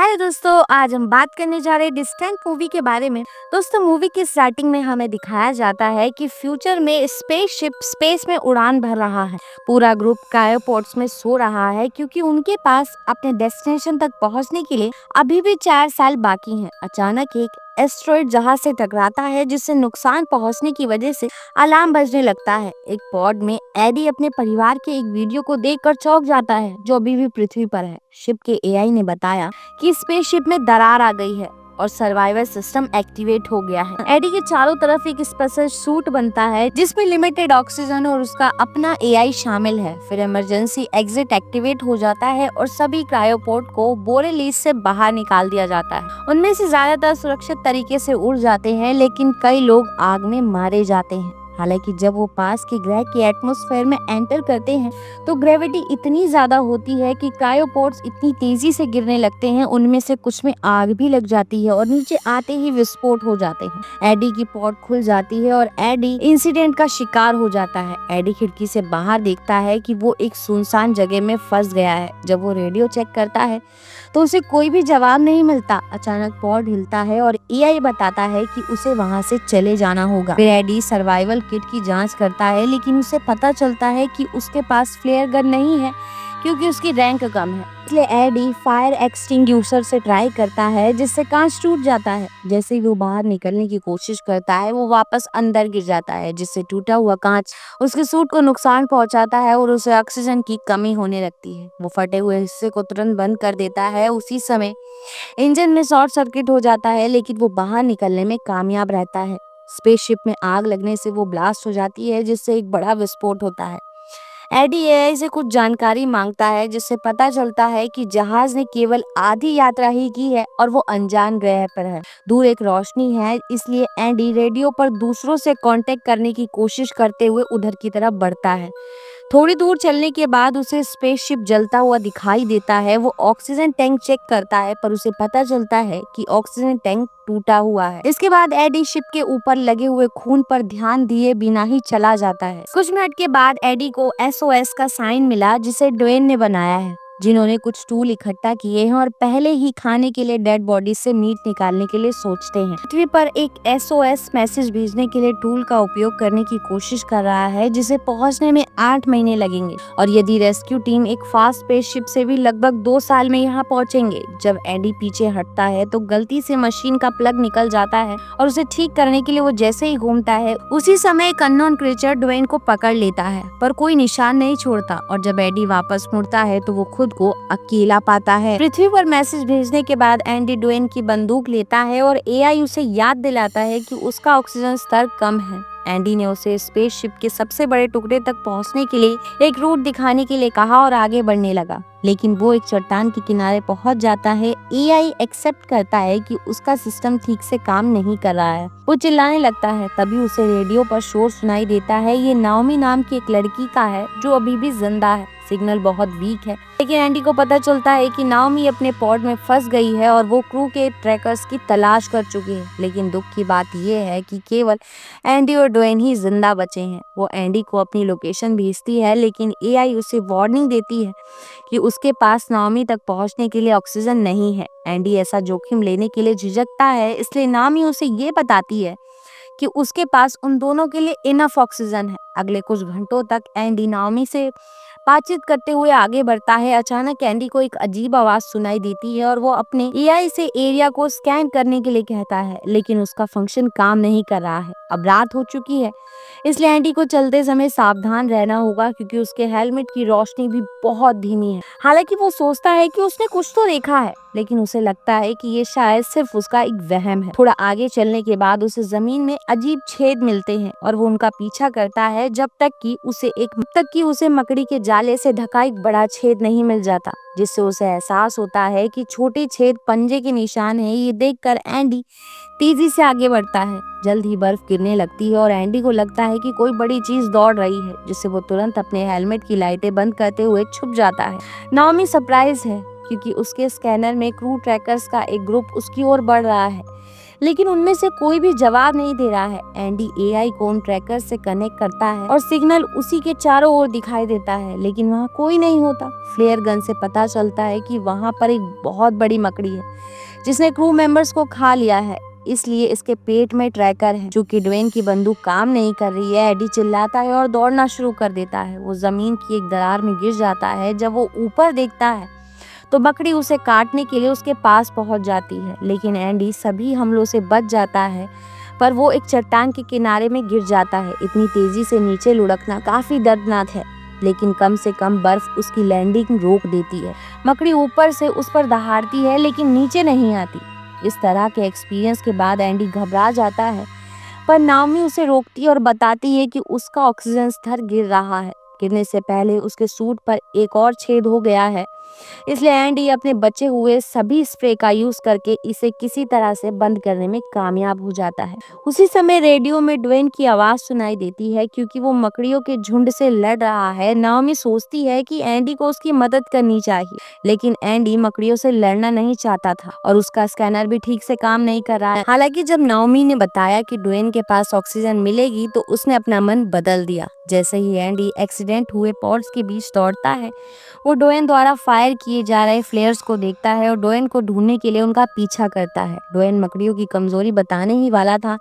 हाय दोस्तों, आज हम बात करने जा रहे हैं डिस्टेंट मूवी के बारे में। दोस्तों, मूवी की स्टार्टिंग में हमें दिखाया जाता है कि फ्यूचर में स्पेसशिप स्पेस में उड़ान भर रहा है। पूरा ग्रुप क्रायोपोर्ट्स में सो रहा है क्योंकि उनके पास अपने डेस्टिनेशन तक पहुंचने के लिए अभी भी 4 साल बाकी हैं। अचानक एक एस्ट्रॉइड जहाज से टकराता है जिससे नुकसान पहुंचने की वजह से अलार्म बजने लगता है। एक पॉड में एडी अपने परिवार के एक वीडियो को देखकर चौंक जाता है जो अभी भी पृथ्वी पर है। शिप के एआई ने बताया कि स्पेसशिप में दरार आ गई है और सर्वाइवल सिस्टम एक्टिवेट हो गया है। एडी के चारों तरफ एक स्पेशल सूट बनता है जिसमें लिमिटेड ऑक्सीजन और उसका अपना एआई शामिल है। फिर इमरजेंसी एग्जिट एक्टिवेट हो जाता है और सभी क्रायोपोर्ट को बोरेलीज से बाहर निकाल दिया जाता है। उनमें से ज्यादातर सुरक्षित तरीके से उड़ जाते हैं, लेकिन कई लोग आग में मारे जाते हैं। हालांकि जब वो पास के ग्रह के एटमॉस्फेयर में एंटर करते हैं तो ग्रेविटी इतनी ज्यादा होती है कि क्रायोपोर्ट्स इतनी तेजी से गिरने लगते हैं, उनमें से कुछ में आग भी लग जाती है और नीचे आते ही विस्फोट हो जाते हैं। एडी की पॉड खुल जाती है और एडी इंसिडेंट का शिकार हो जाता है। एडी खिड़की से बाहर देखता है कि वो एक सुनसान जगह में फंस गया है। जब वो रेडियो चेक करता है तो उसे कोई भी जवाब नहीं मिलता। अचानक पॉड हिलता है और एआई बताता है कि उसे वहां से चले जाना होगा। फिर एडी सर्वाइवल किट की जांच करता है, लेकिन उसे पता चलता है कि उसके पास फ्लेयर गन नहीं है क्योंकि उसकी रैंक कम है। इसलिए एडी फायर एक्सटिंग्यूशर से ट्राई करता है जिससे कांच टूट जाता है। जैसे ही वो बाहर निकलने की कोशिश करता है वो वापस अंदर गिर जाता है, जिससे टूटा हुआ कांच उसके सूट को नुकसान पहुंचाता है और उसे ऑक्सीजन की कमी होने लगती है। वो फटे हुए हिस्से को तुरंत बंद कर देता है। उसी समय इंजन में शॉर्ट सर्किट हो जाता है, लेकिन वो बाहर निकलने में कामयाब रहता है। स्पेसशिप में आग लगने से वो ब्लास्ट हो जाती है जिससे एक बड़ा विस्फोट होता है। एडी एआई से कुछ जानकारी मांगता है जिससे पता चलता है कि जहाज ने केवल आधी यात्रा ही की है और वो अनजान ग्रह पर है। दूर एक रोशनी है, इसलिए एडी रेडियो पर दूसरों से कांटेक्ट करने की कोशिश करते हुए उधर की तरफ बढ़ता है। थोड़ी दूर चलने के बाद उसे स्पेसशिप जलता हुआ दिखाई देता है। वो ऑक्सीजन टैंक चेक करता है पर उसे पता चलता है कि ऑक्सीजन टैंक टूटा हुआ है। इसके बाद एडी शिप के ऊपर लगे हुए खून पर ध्यान दिए बिना ही चला जाता है। कुछ मिनट के बाद एडी को एसओएस का साइन मिला जिसे ड्वेन ने बनाया है, जिन्होंने कुछ टूल इकट्ठा किए हैं और पहले ही खाने के लिए डेड बॉडी से मीट निकालने के लिए सोचते हैं। पृथ्वी पर एक एसओएस मैसेज भेजने के लिए टूल का उपयोग करने की कोशिश कर रहा है जिसे पहुंचने में 8 महीने लगेंगे, और यदि रेस्क्यू टीम एक फास्ट स्पेसशिप से भी लगभग 2 साल में यहाँ पहुंचेंगे। जब एडी पीछे हटता है तो गलती से मशीन का प्लग निकल जाता है और उसे ठीक करने के लिए वो जैसे ही घूमता है उसी समय एक अननोन क्रीचर ड्वेन को पकड़ लेता है, पर कोई निशान नहीं छोड़ता। और जब एडी वापस मुड़ता है तो वो खुद को अकेला पाता है। पृथ्वी पर मैसेज भेजने के बाद एंडी ड्वेन की बंदूक लेता है और एआई उसे याद दिलाता है कि उसका ऑक्सीजन स्तर कम है। एंडी ने उसे स्पेसशिप के सबसे बड़े टुकड़े तक पहुंचने के लिए एक रूट दिखाने के लिए कहा और आगे बढ़ने लगा, लेकिन वो एक चट्टान के किनारे पहुंच जाता है। एआई एक्सेप्ट करता है कि उसका सिस्टम ठीक से काम नहीं कर रहा है। वो चिल्लाने लगता है, तभी उसे रेडियो पर शोर सुनाई देता है। ये नाओमी नाम की एक लड़की का है जो अभी भी जिंदा है। सिग्नल बहुत वीक है, लेकिन एंडी को पता चलता है कि नाओमी अपने पॉड में फंस गई है और वो क्रू के ट्रैकर्स की तलाश कर चुकी है। लेकिन दुख की बात ये है कि केवल एंडी और ड्वेन ही जिंदा बचे हैं। वो एंडी को अपनी लोकेशन भेजती है, लेकिन एआई उसे वार्निंग देती है कि उसके पास नाओमी तक पहुंचने के लिए ऑक्सीजन नहीं है। एंडी ऐसा जोखिम लेने के लिए झिझकता है, इसलिए नाओमी उसे ये बताती है कि उसके पास उन दोनों के लिए इनफ ऑक्सीजन है। अगले कुछ घंटों तक एंडी नाओमी से बातचीत करते हुए आगे बढ़ता है। अचानक एंडी को एक अजीब आवाज सुनाई देती है और वो अपने एआई से एरिया को स्कैन करने के लिए कहता है, लेकिन उसका फंक्शन काम नहीं कर रहा है। अब रात हो चुकी है, इसलिए एंडी को चलते समय सावधान रहना होगा क्योंकि उसके हेलमेट की रोशनी भी बहुत धीमी है। हालांकि वो सोचता है कि उसने कुछ तो देखा है, लेकिन उसे लगता है कि ये शायद सिर्फ उसका एक वहम है। थोड़ा आगे चलने के बाद उसे जमीन में अजीब छेद मिलते हैं और वो उनका पीछा करता है जब तक कि उसे मकड़ी के जाले से ढका एक बड़ा छेद नहीं मिल जाता, जिससे उसे एहसास होता है कि छोटे छेद पंजे के निशान है। ये देखकर एंडी तेजी से आगे बढ़ता है। जल्द ही बर्फ गिरने लगती है और एंडी को लगता है कि कोई बड़ी चीज दौड़ रही है, जिससे वो तुरंत अपने हेलमेट की लाइटें बंद करते हुए छुप जाता है। नाओमी सरप्राइज है क्योंकि उसके स्कैनर में क्रू ट्रैकर्स का एक ग्रुप उसकी ओर बढ़ रहा है। लेकिन उनमें से कोई भी जवाब नहीं दे रहा है। एंडी एआई को उन ट्रैकर से कनेक्ट करता है और सिग्नल उसी के चारों ओर दिखाई देता है, लेकिन वहाँ कोई नहीं होता। फ्लेयर गन से पता चलता है कि वहाँ पर एक बहुत बड़ी मकड़ी है जिसने क्रू मेंबर्स को खा लिया है, इसलिए इसके पेट में ट्रैकर है। चूंकि ड्वेन की बंदूक काम नहीं कर रही है, एडी चिल्लाता है और दौड़ना शुरू कर देता है। वो जमीन की एक दरार में गिर जाता है। जब वो ऊपर देखता है तो मकड़ी उसे काटने के लिए उसके पास पहुंच जाती है, लेकिन एंडी सभी हमलों से बच जाता है। पर वो एक चट्टान के किनारे में गिर जाता है। इतनी तेजी से नीचे लुढ़कना काफी दर्दनाक है, लेकिन कम से कम बर्फ उसकी लैंडिंग रोक देती है। मकड़ी ऊपर से उस पर दहाड़ती है लेकिन नीचे नहीं आती। इस तरह के एक्सपीरियंस के बाद एंडी घबरा जाता है, पर नाओमी उसे रोकती है और बताती है कि उसका ऑक्सीजन स्तर गिर रहा है। गिरने से पहले उसके सूट पर एक और छेद हो गया है, इसलिए एंडी अपने बचे हुए सभी स्प्रे का यूज करके इसे किसी तरह से बंद करने में कामयाब हो जाता है। उसी समय रेडियो में ड्वेन की आवाज सुनाई देती है, क्योंकि वो मकड़ियों के झुंड से लड़ रहा है। नाओमी सोचती है कि एंडी को उसकी मदद करनी चाहिए, लेकिन एंडी मकड़ियों से लड़ना नहीं चाहता था और उसका स्कैनर भी ठीक से काम नहीं कर रहा है। हालांकि जब नाओमी ने बताया कि ड्वेन के पास ऑक्सीजन मिलेगी तो उसने अपना मन बदल दिया। जैसे ही एंडी एक्सीडेंट हुए पॉड्स के बीच दौड़ता है, वो ड्वेन द्वारा फायर किए जा रहे फ्लेयर्स को देखता है और ड्वेन को ढूंढने के लिए उनका पीछा करता है। ड्वेन मकड़ियों की कमजोरी बताने ही वाला था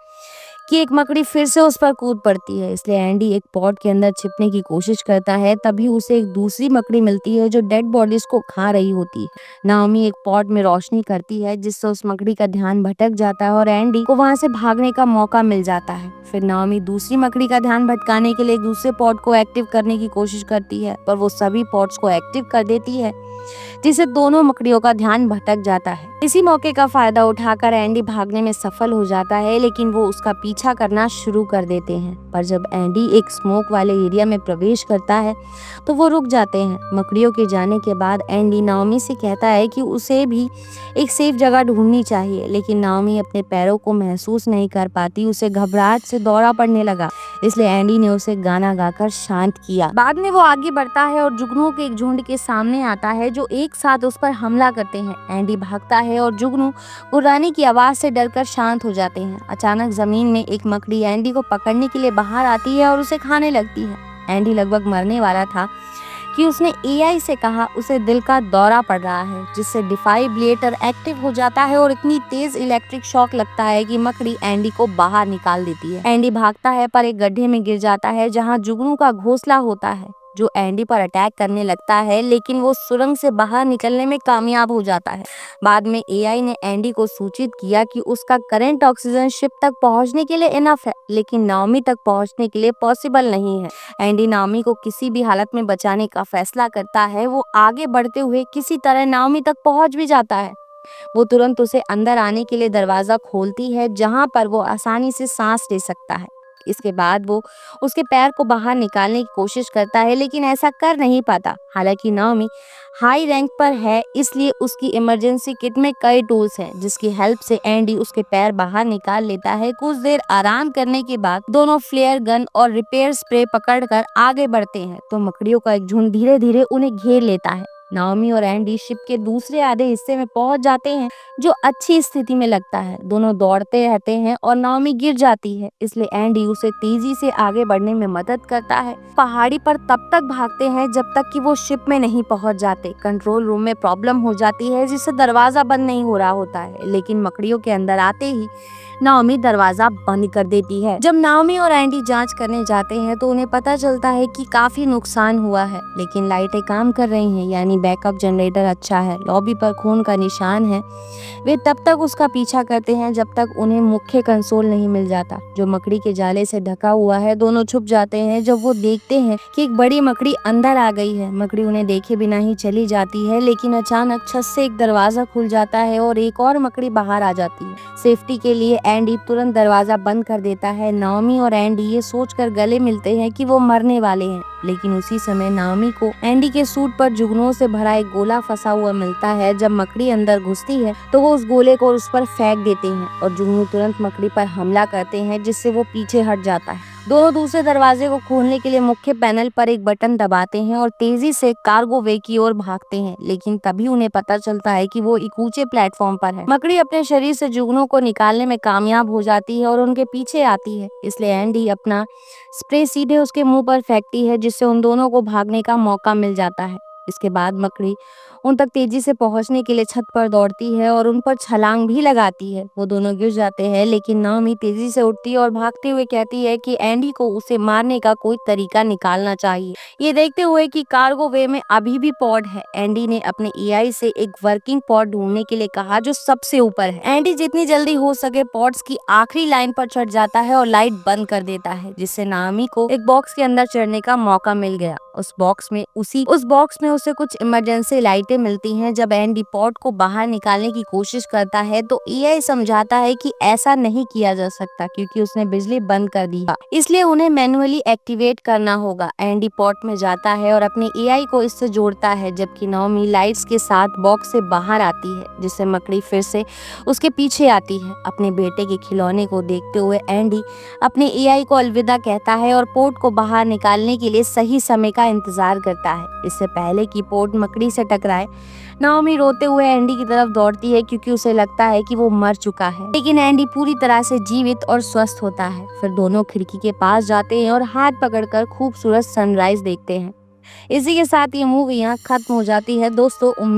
कि एक मकड़ी फिर से उस पर कूद पड़ती है, इसलिए एंडी एक पॉट के अंदर छिपने की कोशिश करता है। तभी उसे एक दूसरी मकड़ी मिलती है जो डेड बॉडीज को खा रही होती है। नाओमी एक पॉट में रोशनी करती है जिससे उस मकड़ी का ध्यान भटक जाता है और एंडी को वहां से भागने का मौका मिल जाता है। फिर नाओमी दूसरी मकड़ी का ध्यान भटकाने के लिए एक दूसरे पॉट को एक्टिव करने की कोशिश करती है, पर वो सभी पॉट्स को एक्टिव कर देती है, जिससे दोनों मकड़ियों का ध्यान भटक जाता है। इसी मौके का फायदा उठाकर एंडी भागने में सफल हो जाता है, लेकिन वो उसका पीछा करना शुरू कर देते हैं। पर जब एंडी एक स्मोक वाले एरिया में प्रवेश करता है तो वो रुक जाते हैं। मकड़ियों के जाने के बाद एंडी नाओमी से कहता है कि उसे भी एक सेफ जगह ढूंढनी चाहिए, लेकिन नाओमी अपने पैरों को महसूस नहीं कर पाती। उसे घबराहट से दौरा पड़ने लगा, इसलिए एंडी ने उसे गाना गाकर शांत किया। बाद में वो आगे बढ़ता है और जुगनुओं के एक झुंड के सामने आता है जो एक साथ उस पर हमला करते हैं। एंडी भागता है और जुगनू गुर्राने की आवाज से डरकर शांत हो जाते हैं। अचानक जमीन में एक मकड़ी एंडी को पकड़ने के लिए बाहर आती है और उसे खाने लगती है। एंडी लगभग मरने वाला था कि उसने एआई से कहा उसे दिल का दौरा पड़ रहा है, जिससे डिफाइब्रिलेटर एक्टिव हो जाता है और इतनी तेज इलेक्ट्रिक शॉक लगता है कि मकड़ी एंडी को बाहर निकाल देती है। एंडी भागता है पर एक गड्ढे में गिर जाता है जहां जुगनू का घोंसला होता है, जो एंडी पर अटैक करने लगता है, लेकिन वो सुरंग से बाहर निकलने में कामयाब हो जाता है। बाद में एआई ने एंडी को सूचित किया कि उसका करंट ऑक्सीजन शिप तक पहुंचने के लिए इनफ है, लेकिन नाओमी तक पहुंचने के लिए पॉसिबल नहीं है। एंडी नाओमी को किसी भी हालत में बचाने का फैसला करता है। वो आगे बढ़ते हुए किसी तरह नाओमी तक पहुंच भी जाता है। वो तुरंत उसे अंदर आने के लिए दरवाजा खोलती है, जहां पर वो आसानी से सांस ले सकता है। इसके बाद वो उसके पैर को बाहर निकालने की कोशिश करता है, लेकिन ऐसा कर नहीं पाता। हालांकि नाओमी हाई रैंक पर है, इसलिए उसकी इमरजेंसी किट में कई टूल्स हैं, जिसकी हेल्प से एंडी उसके पैर बाहर निकाल लेता है। कुछ देर आराम करने के बाद दोनों फ्लेयर गन और रिपेयर स्प्रे पकड़कर आगे बढ़ते हैं, तो मकड़ियों का एक झुंड धीरे धीरे उन्हें घेर लेता है। नाओमी और एंडी शिप के दूसरे आधे हिस्से में पहुंच जाते हैं, जो अच्छी स्थिति में लगता है। दोनों दौड़ते रहते हैं और नाओमी गिर जाती है, इसलिए एंडी उसे तेजी से आगे बढ़ने में मदद करता है। पहाड़ी पर तब तक भागते हैं जब तक कि वो शिप में नहीं पहुंच जाते। कंट्रोल रूम में प्रॉब्लम हो जाती है, जिससे दरवाजा बंद नहीं हो रहा होता है, लेकिन मकड़ियों के अंदर आते ही नाओमी दरवाजा बंद कर देती है। जब नाओमी और एंडी जांच करने जाते हैं तो उन्हें पता चलता है कि काफी नुकसान हुआ है, लेकिन लाइटें काम कर रही हैं, यानी बैकअप जनरेटर अच्छा है। लॉबी पर खून का निशान है। वे तब तक उसका पीछा करते हैं जब तक उन्हें मुख्य कंसोल नहीं मिल जाता, जो मकड़ी के जाले से ढका हुआ है। दोनों छुप जाते हैं जब वो देखते हैं कि एक बड़ी मकड़ी अंदर आ गई है। मकड़ी उन्हें देखे बिना ही चली जाती है, लेकिन अचानक छत से एक दरवाजा खुल जाता है और एक और मकड़ी बाहर आ जाती है। सेफ्टी के लिए एंडी तुरंत दरवाजा बंद कर देता है। नाओमी और एंडी ये सोचकर गले मिलते हैं कि वो मरने वाले हैं, लेकिन उसी समय नाओमी को एंडी के सूट पर जुगनुओं से भरा एक गोला फंसा हुआ मिलता है। जब मकड़ी अंदर घुसती है तो वो उस गोले को उस पर फेंक देते हैं और जुगनू तुरंत मकड़ी पर हमला करते हैं, जिससे वो पीछे हट जाता है। दोनों दूसरे दरवाजे को खोलने के लिए मुख्य पैनल पर एक बटन दबाते हैं और तेजी से कार्गो वे की ओर भागते हैं, लेकिन तभी उन्हें पता चलता है कि वो एक ऊंचे प्लेटफॉर्म पर है। मकड़ी अपने शरीर से जुगनू को निकालने में कामयाब हो जाती है और उनके पीछे आती है, इसलिए एंडी अपना स्प्रे सीधे उसके मुंह पर फेंकती है, जिससे उन दोनों को भागने का मौका मिल जाता है। इसके बाद मकड़ी उन तक तेजी से पहुंचने के लिए छत पर दौड़ती है और उन पर छलांग भी लगाती है। वो दोनों गिर जाते हैं, लेकिन नाओमी तेजी से उठती है और भागते हुए कहती है कि एंडी को उसे मारने का कोई तरीका निकालना चाहिए। ये देखते हुए कि कार्गो वे में अभी भी पॉड है, एंडी ने अपने एआई से एक वर्किंग पॉड ढूंढने के लिए कहा जो सबसे ऊपर है। एंडी जितनी जल्दी हो सके पॉड्स की आखिरी लाइन पर चढ़ जाता है और लाइट बंद कर देता है, जिससे नाओमी को एक बॉक्स के अंदर चढ़ने का मौका मिल गया। उस बॉक्स में उसे कुछ इमरजेंसी लाइटें मिलती हैं। जब एंडी पॉड को बाहर निकालने की कोशिश करता है तो एआई समझाता है कि ऐसा नहीं किया जा सकता क्योंकि उसने बिजली बंद कर दी है, इसलिए उन्हें मैन्युअली एक्टिवेट करना होगा। एंडी पॉड में जाता है और अपने एआई को इससे जोड़ता है, जबकि नाओमी लाइट्स के साथ बॉक्स से बाहर आती है, जिससे मकड़ी फिर से उसके पीछे आती है। अपने बेटे के खिलौने को देखते हुए एंडी अपने एआई को अलविदा कहता है और पोर्ट को बाहर निकालने के लिए सही समय का इंतजार करता है, इससे पहले कि पोर्ट मकड़ी से टकराए। नाओमी रोते हुए एंडी की तरफ दौड़ती है क्योंकि उसे लगता है कि वो मर चुका है, लेकिन एंडी पूरी तरह से जीवित और स्वस्थ होता है। फिर दोनों खिड़की के पास जाते हैं और हाथ पकड़कर खूबसूरत सनराइज देखते हैं। इसी के साथ ये मूवी यहाँ खत्म हो जाती है। दोस्तों